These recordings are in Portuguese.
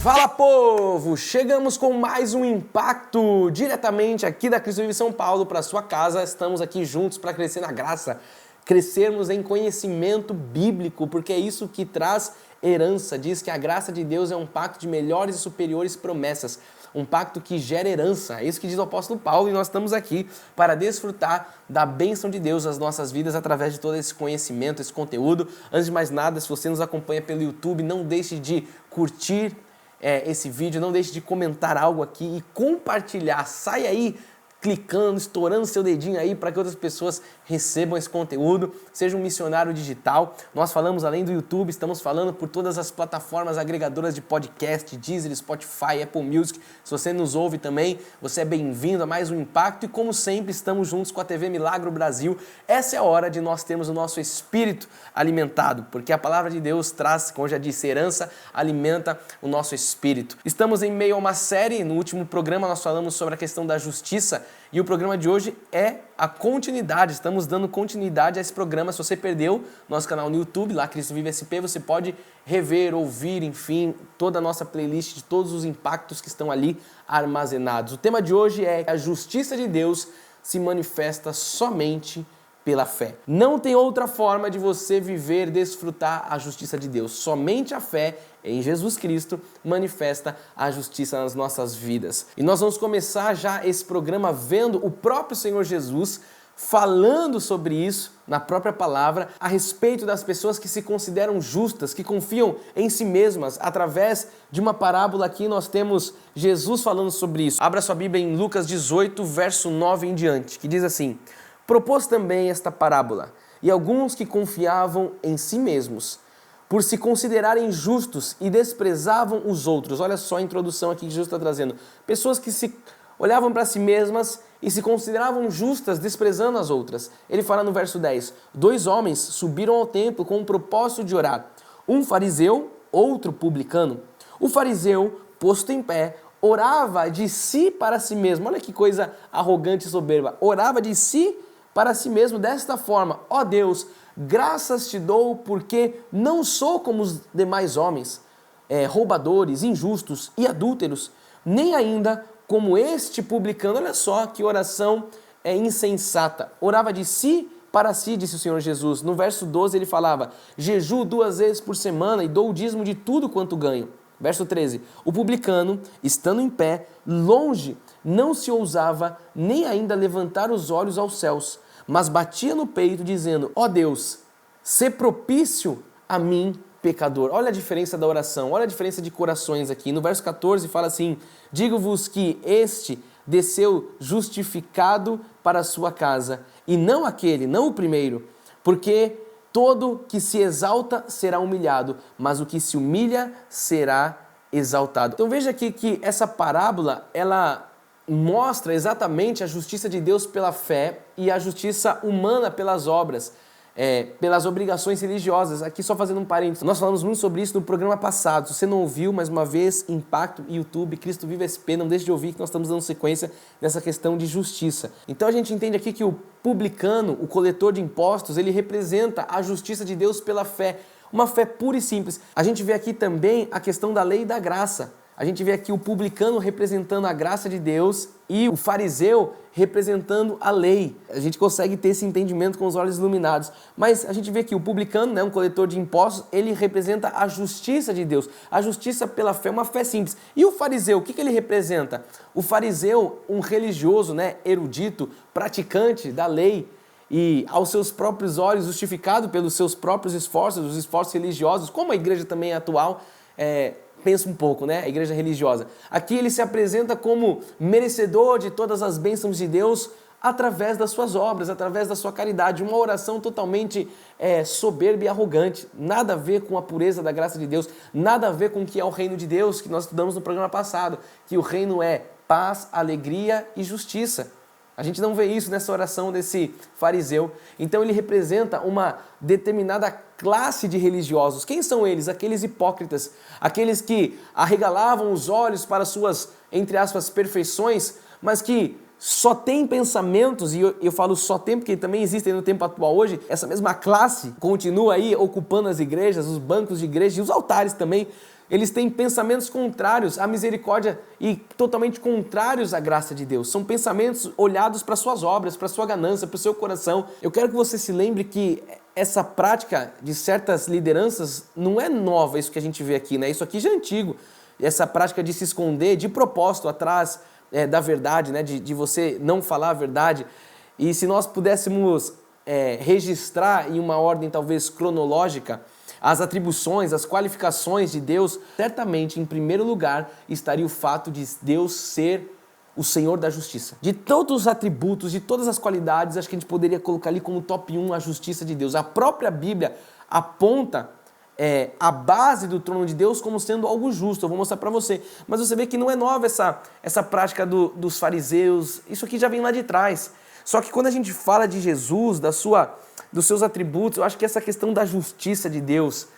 Fala, povo! Chegamos com mais um impacto diretamente aqui da Cristo Vive São Paulo para sua casa. Estamos aqui juntos para crescer na graça, crescermos em conhecimento bíblico, porque é isso que traz herança. Diz que a graça de Deus é um pacto de melhores e superiores promessas, um pacto que gera herança. É isso que diz o apóstolo Paulo, e nós estamos aqui para desfrutar da bênção de Deus nas nossas vidas através de todo esse conhecimento, esse conteúdo. Antes de mais nada, se você nos acompanha pelo YouTube, não deixe de curtir esse vídeo, não deixe de comentar algo aqui e compartilhar. Sai aí clicando, estourando seu dedinho aí para que outras pessoas recebam esse conteúdo. Seja um missionário digital. Nós falamos além do YouTube, estamos falando por todas as plataformas agregadoras de podcast, Deezer, Spotify, Apple Music. Se você nos ouve também, você é bem-vindo a mais um Impacto. E como sempre, estamos juntos com a TV Milagro Brasil. Essa é a hora de nós termos o nosso espírito alimentado, porque a palavra de Deus traz, como eu já disse, herança, alimenta o nosso espírito. Estamos em meio a uma série. No último programa nós falamos sobre a questão da justiça, e o programa de hoje é a continuidade. Estamos dando continuidade a esse programa. Se você perdeu nosso canal no YouTube, lá Cristo Vive SP, você pode rever, ouvir, enfim, toda a nossa playlist de todos os impactos que estão ali armazenados. O tema de hoje é: a justiça de Deus se manifesta somente pela fé. Não tem outra forma de você viver, desfrutar a justiça de Deus. Somente a fé em Jesus Cristo manifesta a justiça nas nossas vidas. E nós vamos começar já esse programa vendo o próprio Senhor Jesus falando sobre isso na própria palavra, a respeito das pessoas que se consideram justas, que confiam em si mesmas. Através de uma parábola aqui nós temos Jesus falando sobre isso. Abra sua Bíblia em Lucas 18, verso 9 em diante, que diz assim: propôs também esta parábola, e alguns que confiavam em si mesmos, por se considerarem justos e desprezavam os outros. Olha só a introdução aqui que Jesus está trazendo. Pessoas que se olhavam para si mesmas e se consideravam justas, desprezando as outras. Ele fala no verso 10, 2 homens subiram ao templo com o propósito de orar, um fariseu, outro publicano. O fariseu, posto em pé, orava de si para si mesmo. Olha que coisa arrogante e soberba. Orava de si para si mesmo desta forma: ó Deus, graças te dou porque não sou como os demais homens, roubadores, injustos e adúlteros, nem ainda como este publicano. Olha só que oração insensata. Orava de si para si, disse o Senhor Jesus. No verso 12 ele falava: jejuo 2 vezes por semana e dou o dízimo de tudo quanto ganho. Verso 13, o publicano, estando em pé, longe, não se ousava nem ainda levantar os olhos aos céus, mas batia no peito, dizendo: ó Deus, sê propício a mim, pecador. Olha a diferença da oração, olha a diferença de corações aqui. No verso 14 fala assim: digo-vos que este desceu justificado para a sua casa, e não aquele, não o primeiro, porque todo que se exalta será humilhado, mas o que se humilha será exaltado. Então veja aqui que essa parábola, ela mostra exatamente a justiça de Deus pela fé e a justiça humana pelas obras, pelas obrigações religiosas. Aqui só fazendo um parênteses, nós falamos muito sobre isso no programa passado. Se você não ouviu, mais uma vez, Impacto, YouTube, Cristo Vive SP, não deixe de ouvir que nós estamos dando sequência nessa questão de justiça. Então a gente entende aqui que o publicano, o coletor de impostos, ele representa a justiça de Deus pela fé, uma fé pura e simples. A gente vê aqui também a questão da lei e da graça. A gente vê aqui o publicano representando a graça de Deus e o fariseu representando a lei. A gente consegue ter esse entendimento com os olhos iluminados. Mas a gente vê que o publicano, um coletor de impostos, ele representa a justiça de Deus. A justiça pela fé, uma fé simples. E o fariseu, o que ele representa? O fariseu, um religioso, erudito, praticante da lei, e aos seus próprios olhos, justificado pelos seus próprios esforços, os esforços religiosos, como a igreja também é atual, pensa um pouco, a igreja religiosa. Aqui ele se apresenta como merecedor de todas as bênçãos de Deus através das suas obras, através da sua caridade. Uma oração totalmente soberba e arrogante. Nada a ver com a pureza da graça de Deus, nada a ver com o que é o reino de Deus, que nós estudamos no programa passado, que o reino é paz, alegria e justiça. A gente não vê isso nessa oração desse fariseu. Então ele representa uma determinada classe de religiosos. Quem são eles? Aqueles hipócritas, aqueles que arregalavam os olhos para suas, entre aspas, perfeições, mas que só tem pensamentos, e eu falo só tem porque também existem no tempo atual hoje, essa mesma classe continua aí ocupando as igrejas, os bancos de igreja e os altares também, Eles têm pensamentos contrários à misericórdia e totalmente contrários à graça de Deus. São pensamentos olhados para suas obras, para sua ganância, para o seu coração. Eu quero que você se lembre que essa prática de certas lideranças não é nova, isso que a gente vê aqui, né? Isso aqui já é antigo. Essa prática de se esconder de propósito atrás da verdade, né? De você não falar a verdade. E se nós pudéssemos registrar em uma ordem talvez cronológica as atribuições, as qualificações de Deus, certamente em primeiro lugar estaria o fato de Deus ser o Senhor da justiça. De todos os atributos, de todas as qualidades, acho que a gente poderia colocar ali como top 1 a justiça de Deus. A própria Bíblia aponta a base do trono de Deus como sendo algo justo. Eu vou mostrar para você. Mas você vê que não é nova essa prática dos fariseus. Isso aqui já vem lá de trás. Só que quando a gente fala de Jesus, dos seus atributos, eu acho que essa questão da justiça de Deus,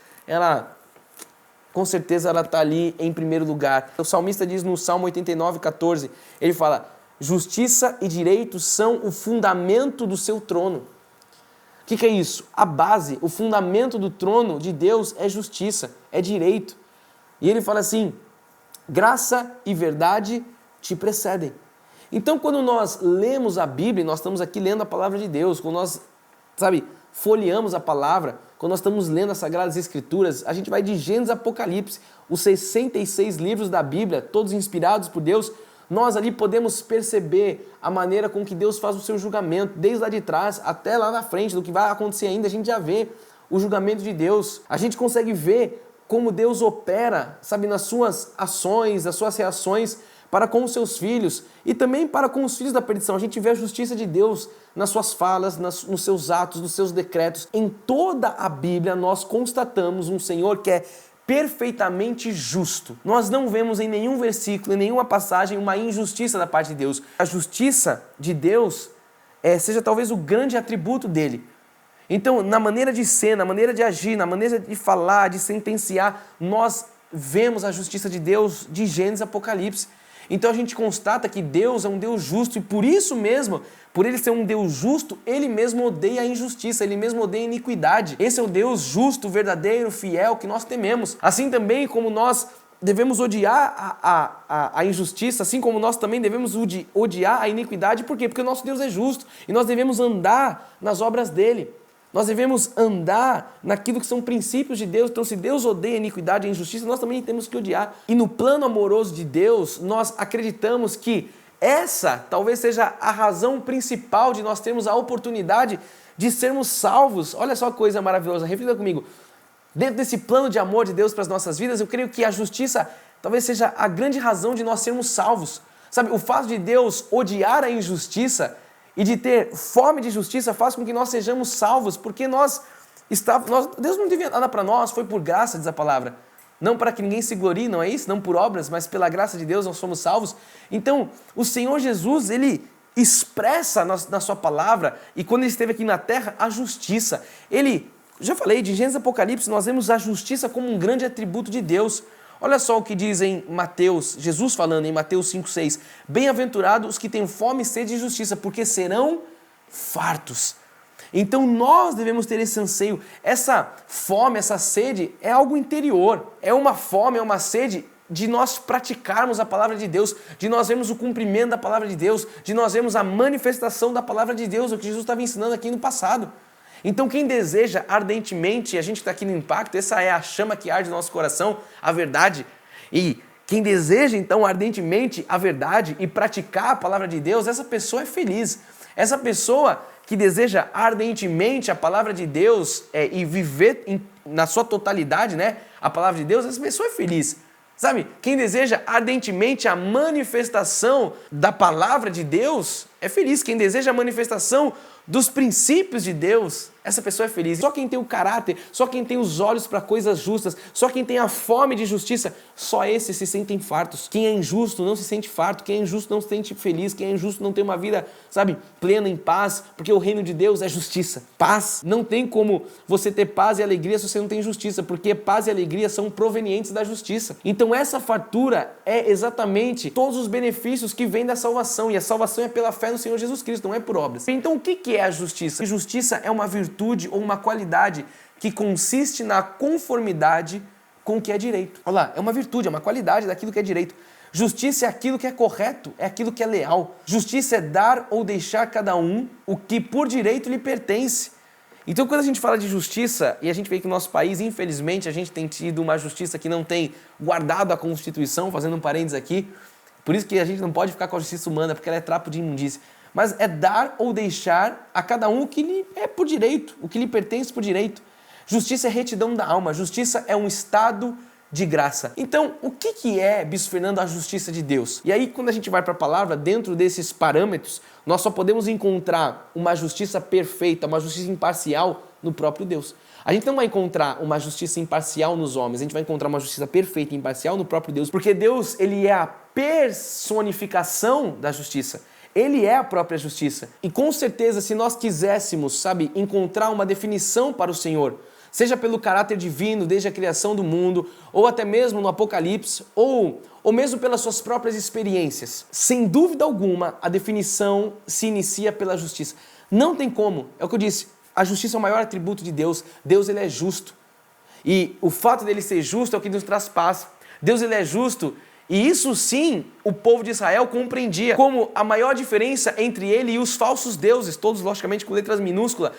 com certeza ela está ali em primeiro lugar. O salmista diz no Salmo 89:14, ele fala, justiça e direito são o fundamento do seu trono. O que é isso? A base, o fundamento do trono de Deus é justiça, é direito. E ele fala assim, graça e verdade te precedem. Então, quando nós lemos a Bíblia, nós estamos aqui lendo a palavra de Deus, quando nós, folheamos a palavra, quando nós estamos lendo as Sagradas Escrituras, a gente vai de Gênesis a Apocalipse, os 66 livros da Bíblia, todos inspirados por Deus, nós ali podemos perceber a maneira com que Deus faz o seu julgamento, desde lá de trás até lá na frente, do que vai acontecer ainda, a gente já vê o julgamento de Deus. A gente consegue ver como Deus opera, nas suas ações, as suas reações, para com os seus filhos e também para com os filhos da perdição. A gente vê a justiça de Deus nas suas falas, nos seus atos, nos seus decretos. Em toda a Bíblia nós constatamos um Senhor que é perfeitamente justo. Nós não vemos em nenhum versículo, em nenhuma passagem, uma injustiça da parte de Deus. A justiça de Deus seja talvez o grande atributo dele. Então, na maneira de ser, na maneira de agir, na maneira de falar, de sentenciar, nós vemos a justiça de Deus de Gênesis a Apocalipse. Então a gente constata que Deus é um Deus justo e por isso mesmo, por ele ser um Deus justo, ele mesmo odeia a injustiça, ele mesmo odeia a iniquidade. Esse é o Deus justo, verdadeiro, fiel que nós tememos. Assim também como nós devemos odiar a injustiça, assim como nós também devemos odiar a iniquidade. Por quê? Porque o nosso Deus é justo e nós devemos andar nas obras dele. Nós devemos andar naquilo que são princípios de Deus. Então, se Deus odeia a iniquidade e a injustiça, nós também temos que odiar. E no plano amoroso de Deus, nós acreditamos que essa talvez seja a razão principal de nós termos a oportunidade de sermos salvos. Olha só que coisa maravilhosa, reflita comigo. Dentro desse plano de amor de Deus para as nossas vidas, eu creio que a justiça talvez seja a grande razão de nós sermos salvos. O fato de Deus odiar a injustiça e de ter fome de justiça faz com que nós sejamos salvos, porque Deus não devia nada para nós, foi por graça, diz a palavra. Não para que ninguém se glorie, não é isso? Não por obras, mas pela graça de Deus nós somos salvos. Então, o Senhor Jesus, ele expressa na sua palavra, e quando ele esteve aqui na terra, a justiça. Já falei, de Gênesis e Apocalipse, nós vemos a justiça como um grande atributo de Deus. Olha só o que diz em Mateus, Jesus falando em Mateus 5,6. Bem-aventurados os que têm fome e sede de justiça, porque serão fartos. Então nós devemos ter esse anseio. Essa fome, essa sede é algo interior. É uma fome, é uma sede de nós praticarmos a palavra de Deus, de nós vermos o cumprimento da palavra de Deus, de nós vermos a manifestação da palavra de Deus, o que Jesus estava ensinando aqui no passado. Então quem deseja ardentemente, a gente está aqui no Impacto, essa é a chama que arde no nosso coração, a verdade. E quem deseja então ardentemente a verdade e praticar a palavra de Deus, essa pessoa é feliz. Essa pessoa que deseja ardentemente a palavra de Deus e viver na sua totalidade, a palavra de Deus, essa pessoa é feliz. Quem deseja ardentemente a manifestação da palavra de Deus é feliz. Quem deseja a manifestação dos princípios de Deus, essa pessoa é feliz. Só quem tem o caráter, só quem tem os olhos para coisas justas, só quem tem a fome de justiça, só esses se sentem fartos. Quem é injusto não se sente farto, quem é injusto não se sente feliz, quem é injusto não tem uma vida, plena em paz, porque o reino de Deus é justiça. Paz. Não tem como você ter paz e alegria se você não tem justiça, porque paz e alegria são provenientes da justiça. Então essa fartura é exatamente todos os benefícios que vêm da salvação, e a salvação é pela fé no Senhor Jesus Cristo, não é por obras. Então o que é a justiça? A justiça é uma virtude ou uma qualidade que consiste na conformidade com o que é direito. Olha lá, é uma virtude, é uma qualidade daquilo que é direito. Justiça é aquilo que é correto, é aquilo que é leal. Justiça é dar ou deixar cada um o que por direito lhe pertence. Então, quando a gente fala de justiça, e a gente vê que no nosso país, infelizmente, a gente tem tido uma justiça que não tem guardado a Constituição, fazendo um parênteses aqui, por isso que a gente não pode ficar com a justiça humana, porque ela é trapo de imundícia. Mas é dar ou deixar a cada um o que lhe é por direito, o que lhe pertence por direito. Justiça é retidão da alma, justiça é um estado de graça. Então, o que é, Bispo Fernando, a justiça de Deus? E aí, quando a gente vai para a palavra, dentro desses parâmetros, nós só podemos encontrar uma justiça perfeita, uma justiça imparcial no próprio Deus. A gente não vai encontrar uma justiça imparcial nos homens, a gente vai encontrar uma justiça perfeita e imparcial no próprio Deus, porque Deus, ele é a personificação da justiça. Ele é a própria justiça. E com certeza, se nós quiséssemos, encontrar uma definição para o Senhor, seja pelo caráter divino desde a criação do mundo, ou até mesmo no Apocalipse, ou mesmo pelas suas próprias experiências, sem dúvida alguma, a definição se inicia pela justiça. Não tem como, é o que eu disse, a justiça é o maior atributo de Deus. Deus, ele é justo. E o fato dele ser justo é o que nos traz paz. Deus, ele é justo. E isso sim, o povo de Israel compreendia como a maior diferença entre ele e os falsos deuses, todos logicamente com letras minúsculas.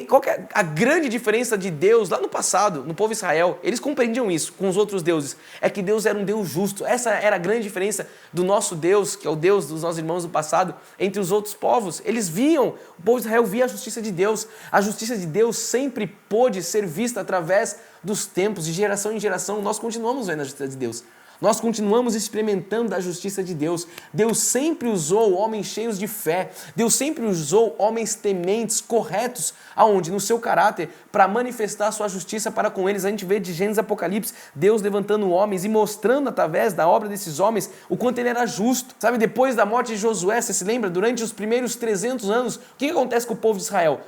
Qual que é a grande diferença de Deus lá no passado, no povo de Israel? Eles compreendiam isso com os outros deuses. É que Deus era um Deus justo. Essa era a grande diferença do nosso Deus, que é o Deus dos nossos irmãos do passado, entre os outros povos. Eles viam, o povo de Israel via a justiça de Deus. A justiça de Deus sempre pôde ser vista através dos tempos, de geração em geração. Nós continuamos vendo a justiça de Deus. Nós continuamos experimentando a justiça de Deus. Deus sempre usou homens cheios de fé. Deus sempre usou homens tementes, corretos, aonde? No seu caráter, para manifestar a sua justiça para com eles. A gente vê de Gênesis e Apocalipse, Deus levantando homens e mostrando através da obra desses homens o quanto ele era justo. Depois da morte de Josué, você se lembra? Durante os primeiros 300 anos, o que acontece com o povo de Israel?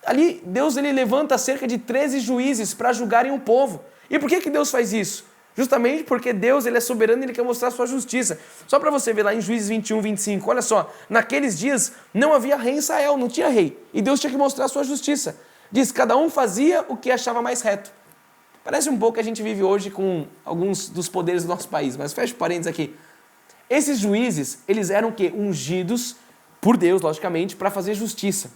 Ali, Deus ele levanta cerca de 13 juízes para julgarem o povo. E por que Deus faz isso? Justamente porque Deus ele é soberano e ele quer mostrar a sua justiça. Só para você ver lá em Juízes 21, 25, olha só, naqueles dias não havia rei em Israel, não tinha rei. E Deus tinha que mostrar a sua justiça. Diz, cada um fazia o que achava mais reto. Parece um pouco que a gente vive hoje com alguns dos poderes do nosso país, mas fecha parênteses aqui. Esses juízes, eles eram o quê? Ungidos por Deus, logicamente, para fazer justiça.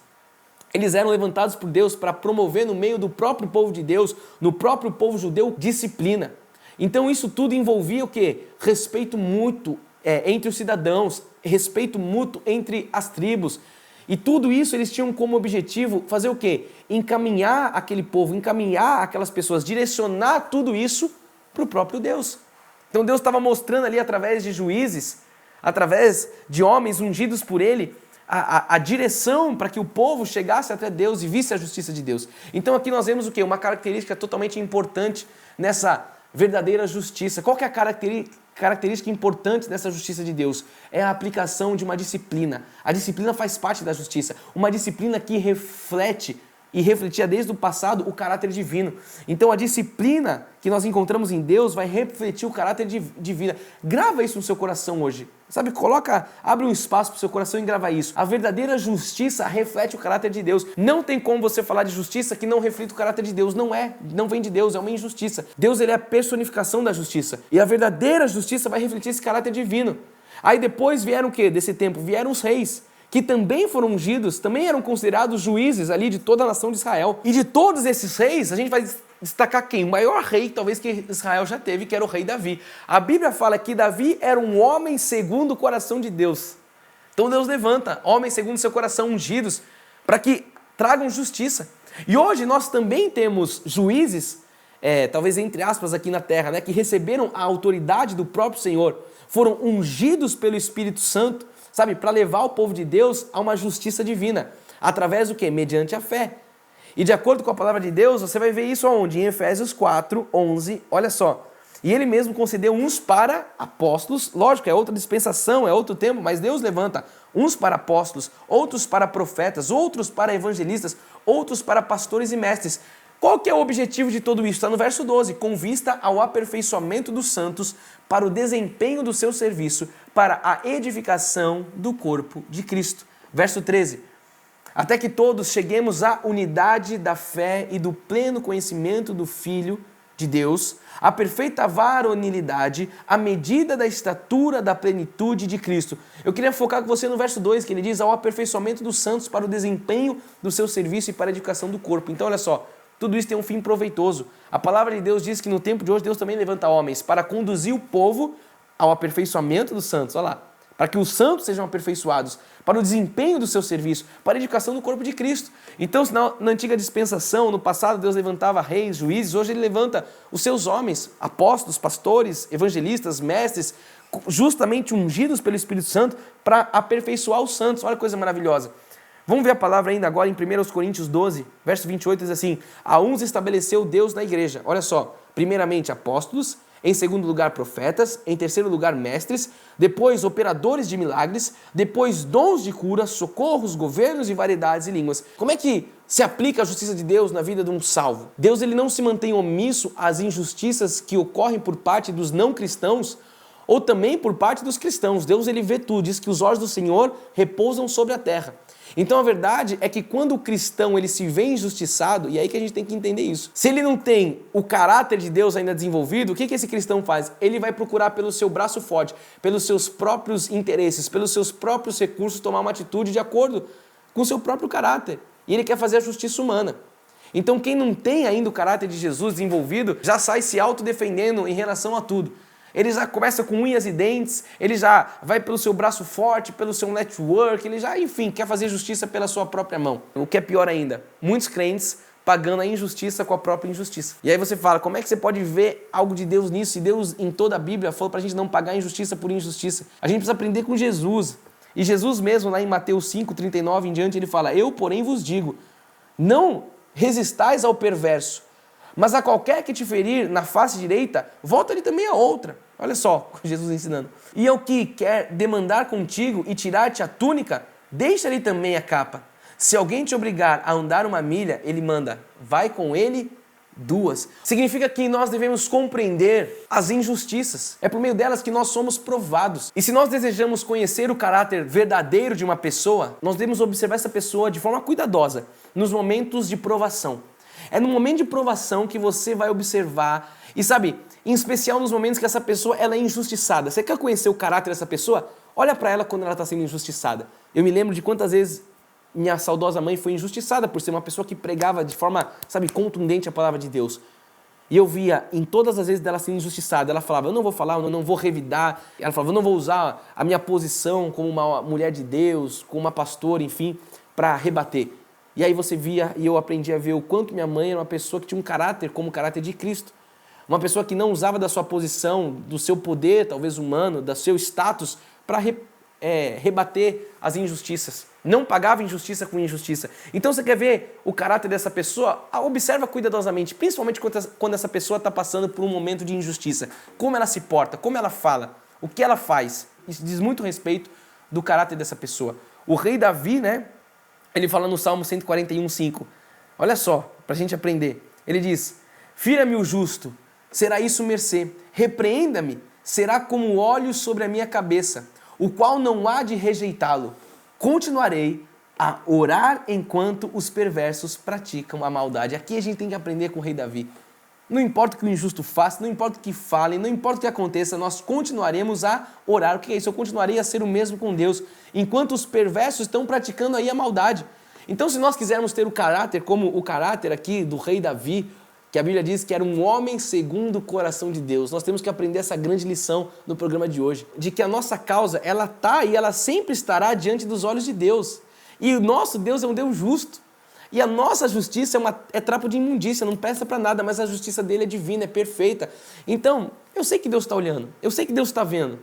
Eles eram levantados por Deus para promover no meio do próprio povo de Deus, no próprio povo judeu, disciplina. Então isso tudo envolvia o quê? Respeito mútuo entre os cidadãos, respeito mútuo entre as tribos. E tudo isso eles tinham como objetivo fazer o quê? Encaminhar aquele povo, encaminhar aquelas pessoas, direcionar tudo isso para o próprio Deus. Então Deus estava mostrando ali através de juízes, através de homens ungidos por ele, a direção para que o povo chegasse até Deus e visse a justiça de Deus. Então aqui nós vemos o quê? Uma característica totalmente importante nessa verdadeira justiça. Qual que é a característica importante dessa justiça de Deus? É a aplicação de uma disciplina. A disciplina faz parte da justiça. Uma disciplina que reflete e refletia desde o passado o caráter divino. Então a disciplina que nós encontramos em Deus vai refletir o caráter divino. Grava isso no seu coração hoje. Abre um espaço para o seu coração e grava isso. A verdadeira justiça reflete o caráter de Deus. Não tem como você falar de justiça que não reflita o caráter de Deus. Não vem de Deus, é uma injustiça. Deus ele é a personificação da justiça. E a verdadeira justiça vai refletir esse caráter divino. Aí depois vieram o quê? Desse tempo? Vieram os reis, que também foram ungidos, também eram considerados juízes ali de toda a nação de Israel. E de todos esses reis, a gente vai destacar quem? O maior rei, talvez, que Israel já teve, que era o rei Davi. A Bíblia fala que Davi era um homem segundo o coração de Deus. Então Deus levanta homens segundo o seu coração ungidos para que tragam justiça. E hoje nós também temos juízes, talvez entre aspas aqui na terra, que receberam a autoridade do próprio Senhor, foram ungidos pelo Espírito Santo, para levar o povo de Deus a uma justiça divina. Através do quê? Mediante a fé. E de acordo com a palavra de Deus, você vai ver isso aonde? Em Efésios 4, 11, olha só. E ele mesmo concedeu uns para apóstolos, lógico, é outra dispensação, é outro tempo, mas Deus levanta uns para apóstolos, outros para profetas, outros para evangelistas, outros para pastores e mestres. Qual que é o objetivo de tudo isso? Está no verso 12, com vista ao aperfeiçoamento dos santos para o desempenho do seu serviço, para a edificação do corpo de Cristo. Verso 13, até que todos cheguemos à unidade da fé e do pleno conhecimento do Filho de Deus, a perfeita varonilidade, a medida da estatura da plenitude de Cristo. Eu queria focar com você no verso 2, que ele diz ao aperfeiçoamento dos santos para o desempenho do seu serviço e para a edificação do corpo. Então olha só, tudo isso tem um fim proveitoso. A palavra de Deus diz que no tempo de hoje Deus também levanta homens para conduzir o povo ao aperfeiçoamento dos santos, olha lá, para que os santos sejam aperfeiçoados, para o desempenho do seu serviço, para a edificação do corpo de Cristo. Então, na antiga dispensação, no passado, Deus levantava reis, juízes, hoje Ele levanta os seus homens, apóstolos, pastores, evangelistas, mestres, justamente ungidos pelo Espírito Santo, para aperfeiçoar os santos. Olha que coisa maravilhosa. Vamos ver a palavra ainda agora em 1 Coríntios 12, verso 28, diz assim: a uns estabeleceu Deus na igreja. Olha só, primeiramente apóstolos, em segundo lugar profetas, em terceiro lugar mestres, depois operadores de milagres, depois dons de cura, socorros, governos e variedades e línguas. Como é que se aplica a justiça de Deus na vida de um salvo? Deus ele não se mantém omisso às injustiças que ocorrem por parte dos não cristãos ou também por parte dos cristãos. Deus ele vê tudo, diz que os olhos do Senhor repousam sobre a terra. Então a verdade é que quando o cristão ele se vê injustiçado, e é aí que a gente tem que entender isso. Se ele não tem o caráter de Deus ainda desenvolvido, o que esse cristão faz? Ele vai procurar pelo seu braço forte, pelos seus próprios interesses, pelos seus próprios recursos, tomar uma atitude de acordo com o seu próprio caráter. E ele quer fazer a justiça humana. Então quem não tem ainda o caráter de Jesus desenvolvido, já sai se autodefendendo em relação a tudo. Ele já começa com unhas e dentes, ele já vai pelo seu braço forte, pelo seu network, ele já, enfim, quer fazer justiça pela sua própria mão. O que é pior ainda, muitos crentes pagando a injustiça com a própria injustiça. E aí você fala, como é que você pode ver algo de Deus nisso? Se Deus em toda a Bíblia falou pra gente não pagar injustiça por injustiça. A gente precisa aprender com Jesus. E Jesus mesmo, lá em Mateus 5, 39 em diante, ele fala: eu, porém, vos digo, não resistais ao perverso, mas a qualquer que te ferir na face direita, volta-lhe também a outra. Olha só, Jesus ensinando. E ao que quer demandar contigo e tirar-te a túnica, deixa-lhe também a capa. Se alguém te obrigar a andar 1 milha, ele manda, vai com ele 2. Significa que nós devemos compreender as injustiças. É por meio delas que nós somos provados. E se nós desejamos conhecer o caráter verdadeiro de uma pessoa, nós devemos observar essa pessoa de forma cuidadosa, nos momentos de provação. É no momento de provação que você vai observar, e sabe, em especial nos momentos que essa pessoa ela é injustiçada. Você quer conhecer o caráter dessa pessoa? Olha para ela quando ela está sendo injustiçada. Eu me lembro de quantas vezes minha saudosa mãe foi injustiçada por ser uma pessoa que pregava de forma, sabe, contundente a palavra de Deus. E eu via em todas as vezes dela sendo injustiçada, ela falava, eu não vou falar, eu não vou revidar. Ela falava, eu não vou usar a minha posição como uma mulher de Deus, como uma pastora, enfim, para rebater. E aí você via, e eu aprendi a ver o quanto minha mãe era uma pessoa que tinha um caráter como o caráter de Cristo. Uma pessoa que não usava da sua posição, do seu poder, talvez humano, do seu status, para rebater as injustiças. Não pagava injustiça com injustiça. Então você quer ver o caráter dessa pessoa? Observa cuidadosamente, principalmente quando essa pessoa está passando por um momento de injustiça. Como ela se porta, como ela fala, o que ela faz. Isso diz muito respeito do caráter dessa pessoa. O rei Davi, né? Ele fala no Salmo 141:5. Olha só, para a gente aprender. Ele diz, fira-me o justo, será isso mercê. Repreenda-me, será como óleo sobre a minha cabeça, o qual não há de rejeitá-lo. Continuarei a orar enquanto os perversos praticam a maldade. Aqui a gente tem que aprender com o rei Davi. Não importa o que o injusto faça, não importa o que falem, não importa o que aconteça, nós continuaremos a orar. O que é isso? Eu continuarei a ser o mesmo com Deus, enquanto os perversos estão praticando aí a maldade. Então, se nós quisermos ter o caráter como o caráter aqui do rei Davi, que a Bíblia diz que era um homem segundo o coração de Deus, nós temos que aprender essa grande lição no programa de hoje, de que a nossa causa, ela está e ela sempre estará diante dos olhos de Deus. E o nosso Deus é um Deus justo. E a nossa justiça é trapo de imundícia, não presta para nada, mas a justiça dele é divina, é perfeita. Então, eu sei que Deus está olhando, eu sei que Deus está vendo.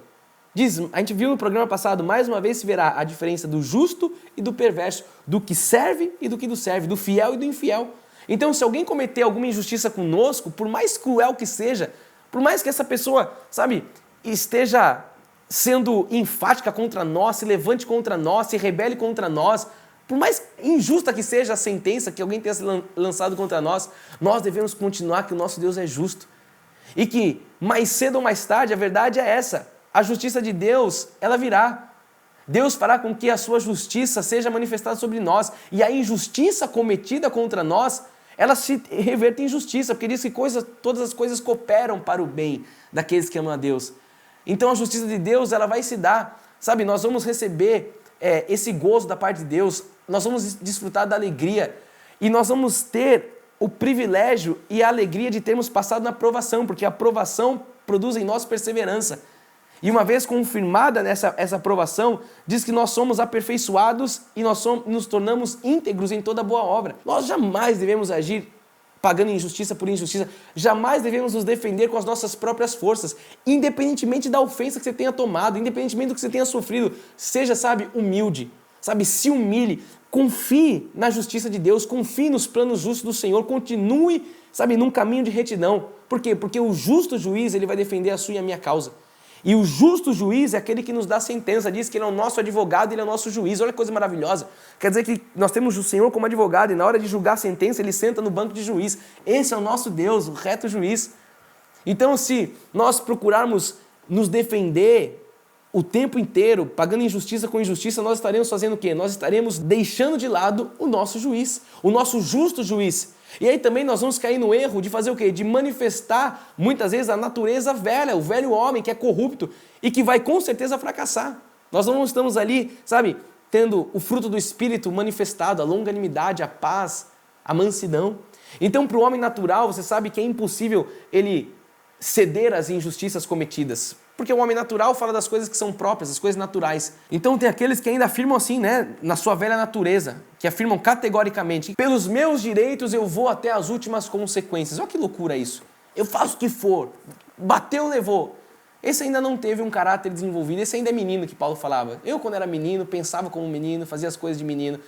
A gente viu no programa passado, mais uma vez se verá a diferença do justo e do perverso, do que serve e do que não serve, do fiel e do infiel. Então, se alguém cometer alguma injustiça conosco, por mais cruel que seja, por mais que essa pessoa, sabe, esteja sendo enfática contra nós, se levante contra nós, se rebele contra nós, por mais injusta que seja a sentença que alguém tenha lançado contra nós, nós devemos continuar que o nosso Deus é justo. E que mais cedo ou mais tarde, a verdade é essa, a justiça de Deus, ela virá. Deus fará com que a sua justiça seja manifestada sobre nós. E a injustiça cometida contra nós, Ela se reverte em justiça, porque diz que todas as coisas cooperam para o bem daqueles que amam a Deus. Então a justiça de Deus, ela vai se dar, sabe, nós vamos receber esse gozo da parte de Deus, nós vamos desfrutar da alegria e nós vamos ter o privilégio e a alegria de termos passado na provação, porque a provação produz em nós perseverança. E uma vez confirmada essa aprovação, diz que nós somos aperfeiçoados e nos tornamos íntegros em toda boa obra. Nós jamais devemos agir pagando injustiça por injustiça, jamais devemos nos defender com as nossas próprias forças, independentemente da ofensa que você tenha tomado, independentemente do que você tenha sofrido, seja, sabe, humilde, sabe, se humilhe, confie na justiça de Deus, confie nos planos justos do Senhor, continue, sabe, num caminho de retidão. Por quê? Porque o justo juiz, ele vai defender a sua e a minha causa. E o justo juiz é aquele que nos dá sentença, diz que ele é o nosso advogado, ele é o nosso juiz. Olha que coisa maravilhosa. Quer dizer que nós temos o Senhor como advogado e na hora de julgar a sentença, ele senta no banco de juiz. Esse é o nosso Deus, o reto juiz. Então, se nós procurarmos nos defender o tempo inteiro, pagando injustiça com injustiça, nós estaremos fazendo o quê? Nós estaremos deixando de lado o nosso juiz, o nosso justo juiz. E aí também nós vamos cair no erro de fazer o quê? De manifestar, muitas vezes, a natureza velha, o velho homem que é corrupto e que vai com certeza fracassar. Nós não estamos ali, sabe, tendo o fruto do Espírito manifestado, a longanimidade, a paz, a mansidão. Então, para o homem natural, você sabe que é impossível ele ceder às injustiças cometidas. Porque o homem natural fala das coisas que são próprias, das coisas naturais. Então tem aqueles que ainda afirmam assim, né, na sua velha natureza, que afirmam categoricamente, pelos meus direitos eu vou até as últimas consequências. Olha que loucura isso. Eu faço o que for, bateu, levou. Esse ainda não teve um caráter desenvolvido, esse ainda é menino que Paulo falava. Eu, quando era menino, pensava como menino, fazia as coisas de menino.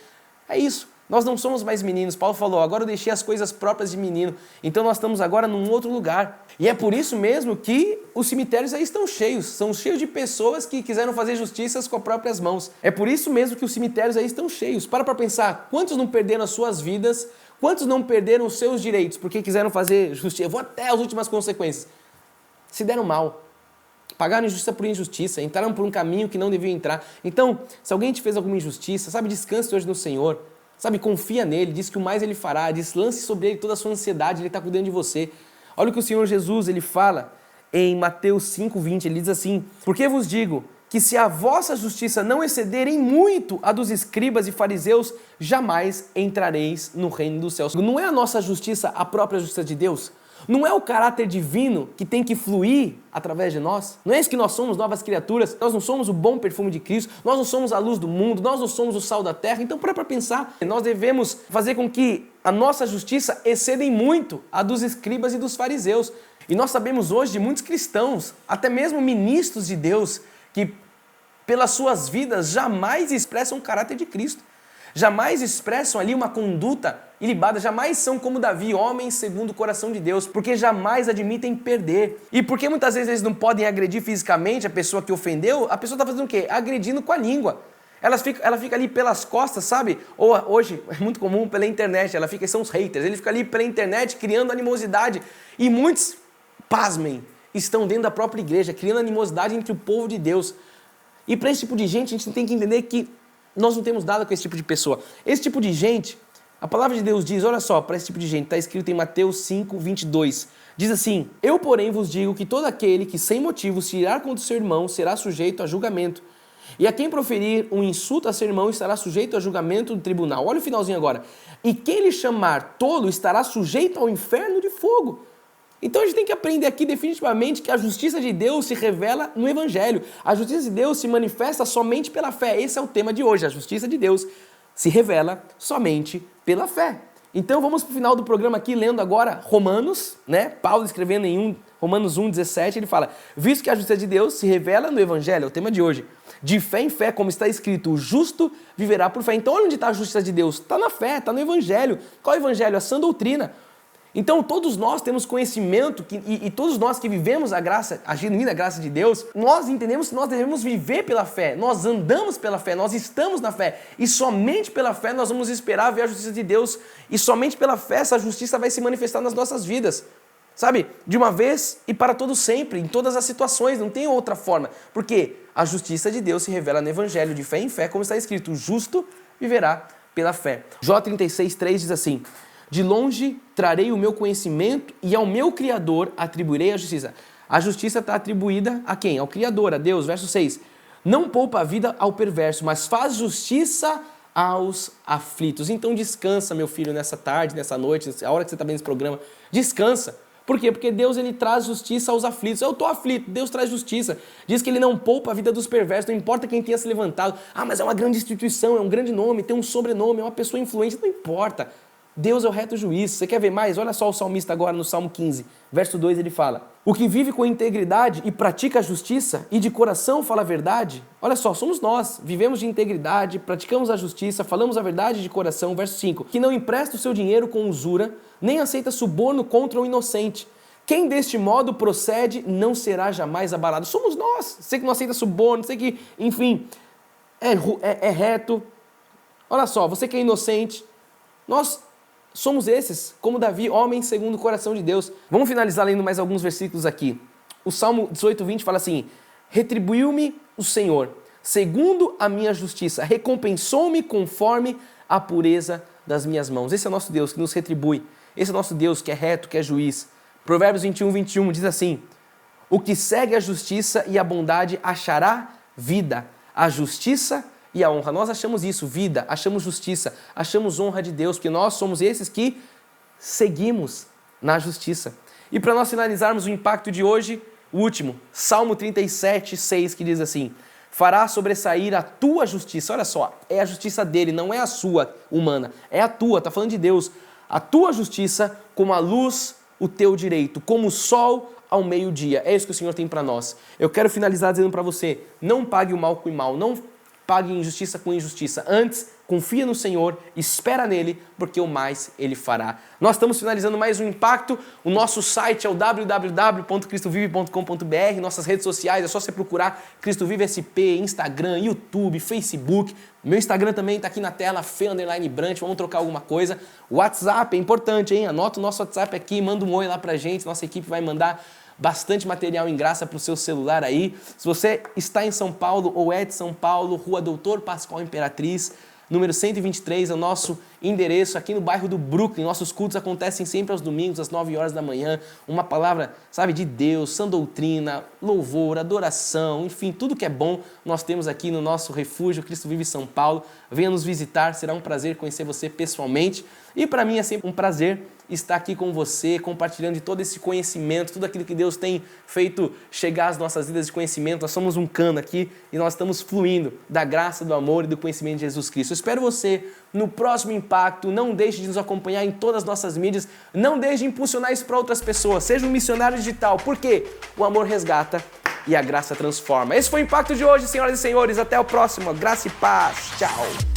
É isso. Nós não somos mais meninos. Paulo falou, agora eu deixei as coisas próprias de menino. Então nós estamos agora num outro lugar. E é por isso mesmo que os cemitérios aí estão cheios. São cheios de pessoas que quiseram fazer justiças com as próprias mãos. É por isso mesmo que os cemitérios aí estão cheios. Para pensar, quantos não perderam as suas vidas? Quantos não perderam os seus direitos porque quiseram fazer justiça? Eu vou até as últimas consequências. Se deram mal. Pagaram injustiça por injustiça. Entraram por um caminho que não deviam entrar. Então, se alguém te fez alguma injustiça, sabe, descanse hoje no Senhor. Sabe, confia nele, diz que o mais ele fará, diz, lance sobre ele toda a sua ansiedade, ele está cuidando de você. Olha o que o Senhor Jesus, ele fala em Mateus 5:20, ele diz assim, porque vos digo que se a vossa justiça não exceder em muito a dos escribas e fariseus, jamais entrareis no reino dos céus. Não é a nossa justiça a própria justiça de Deus? Não é o caráter divino que tem que fluir através de nós? Não é isso que nós somos novas criaturas? Nós não somos o bom perfume de Cristo, nós não somos a luz do mundo, nós não somos o sal da terra. Então, para pensar, nós devemos fazer com que a nossa justiça exceda em muito a dos escribas e dos fariseus. E nós sabemos hoje de muitos cristãos, até mesmo ministros de Deus, que pelas suas vidas jamais expressam o caráter de Cristo. Jamais expressam ali uma conduta ilibada, jamais são como Davi, homens segundo o coração de Deus, porque jamais admitem perder. E porque muitas vezes eles não podem agredir fisicamente a pessoa que ofendeu, a pessoa está fazendo o quê? Agredindo com a língua. Ela fica ali pelas costas, sabe? Ou hoje, é muito comum pela internet, são os haters, ele fica ali pela internet criando animosidade. E muitos, pasmem, estão dentro da própria igreja, criando animosidade entre o povo de Deus. E para esse tipo de gente, a gente tem que entender que nós não temos nada com esse tipo de pessoa. Esse tipo de gente, a palavra de Deus diz, olha só, para esse tipo de gente, está escrito em Mateus 5:22. Diz assim, eu porém vos digo que todo aquele que sem motivo se irar contra o seu irmão será sujeito a julgamento. E a quem proferir um insulto a seu irmão estará sujeito a julgamento do tribunal. Olha o finalzinho agora. E quem lhe chamar tolo estará sujeito ao inferno de fogo. Então a gente tem que aprender aqui definitivamente que a justiça de Deus se revela no Evangelho. A justiça de Deus se manifesta somente pela fé. Esse é o tema de hoje. A justiça de Deus se revela somente pela fé. Então vamos para o final do programa aqui, lendo agora Romanos, né? Paulo escrevendo em Romanos 1:17, ele fala, visto que a justiça de Deus se revela no Evangelho, é o tema de hoje, de fé em fé, como está escrito, o justo viverá por fé. Então olha onde está a justiça de Deus, está na fé, está no Evangelho. Qual é o Evangelho? A sã doutrina. Então todos nós temos conhecimento e todos nós que vivemos a graça, a genuína graça de Deus, nós entendemos que nós devemos viver pela fé, nós andamos pela fé, nós estamos na fé e somente pela fé nós vamos esperar ver a justiça de Deus e somente pela fé essa justiça vai se manifestar nas nossas vidas, sabe? De uma vez e para todo sempre, em todas as situações, não tem outra forma, porque a justiça de Deus se revela no Evangelho, de fé em fé, como está escrito, o justo viverá pela fé. Jó 36:3 diz assim, De longe trarei o meu conhecimento e ao meu Criador atribuirei a justiça. A justiça está atribuída a quem? Ao Criador, a Deus. Verso 6. Não poupa a vida ao perverso, mas faz justiça aos aflitos. Então descansa, meu filho, nessa tarde, nessa noite, a hora que você está vendo esse programa. Descansa. Por quê? Porque Deus ele traz justiça aos aflitos. Eu estou aflito, Deus traz justiça. Diz que ele não poupa a vida dos perversos, não importa quem tenha se levantado. Ah, mas é uma grande instituição, é um grande nome, tem um sobrenome, é uma pessoa influente, não importa. Deus é o reto juiz. Você quer ver mais? Olha só o salmista agora no Salmo 15, verso 2, ele fala: o que vive com integridade e pratica a justiça e de coração fala a verdade. Olha só, somos nós, vivemos de integridade, praticamos a justiça, falamos a verdade de coração. Verso 5, que não empresta o seu dinheiro com usura, nem aceita suborno contra o inocente. Quem deste modo procede não será jamais abalado. Somos nós. Você que não aceita suborno, você que, enfim, é reto. Olha só, você que é inocente, nós somos esses, como Davi, homens segundo o coração de Deus. Vamos finalizar lendo mais alguns versículos aqui. O Salmo 18:20 fala assim: retribuiu-me o Senhor, segundo a minha justiça, recompensou-me conforme a pureza das minhas mãos. Esse é o nosso Deus que nos retribui. Esse é o nosso Deus que é reto, que é juiz. Provérbios 21:21 diz assim: o que segue a justiça e a bondade achará vida, a justiça e a honra. Nós achamos isso, vida, achamos justiça, achamos honra de Deus, porque nós somos esses que seguimos na justiça. E para nós finalizarmos o impacto de hoje, o último, Salmo 37:6, que diz assim: fará sobressair a tua justiça. Olha só, é a justiça dele, não é a sua humana, é a tua, está falando de Deus. A tua justiça como a luz, o teu direito, como o sol ao meio-dia. É isso que o Senhor tem para nós. Eu quero finalizar dizendo para você: não pague o mal com o mal, não pague injustiça com injustiça. Antes, confia no Senhor, espera nele, porque o mais ele fará. Nós estamos finalizando mais um Impacto. O nosso site é o www.cristovive.com.br. Nossas redes sociais, é só você procurar Cristo Vive SP, Instagram, YouTube, Facebook. Meu Instagram também está aqui na tela, Fê_Brant. Vamos trocar alguma coisa. WhatsApp é importante, hein? Anota o nosso WhatsApp aqui, manda um oi lá pra gente. Nossa equipe vai mandar bastante material em graça para o seu celular aí. Se você está em São Paulo ou é de São Paulo, Rua Doutor Pascoal Imperatriz, número 123, é o nosso endereço aqui no bairro do Brooklyn. Nossos cultos acontecem sempre aos domingos, às 9 horas da manhã. Uma palavra, sabe, de Deus, sã doutrina, louvor, adoração, enfim, tudo que é bom nós temos aqui no nosso refúgio Cristo Vive São Paulo. Venha nos visitar, será um prazer conhecer você pessoalmente. E para mim é sempre um prazer estar aqui com você, compartilhando de todo esse conhecimento, tudo aquilo que Deus tem feito chegar às nossas vidas de conhecimento. Nós somos um cano aqui e nós estamos fluindo da graça, do amor e do conhecimento de Jesus Cristo. Eu espero você no próximo Impacto. Não deixe de nos acompanhar em todas as nossas mídias. Não deixe de impulsionar isso para outras pessoas. Seja um missionário digital, porque o amor resgata e a graça transforma. Esse foi o Impacto de hoje, senhoras e senhores. Até o próximo. Graça e paz. Tchau.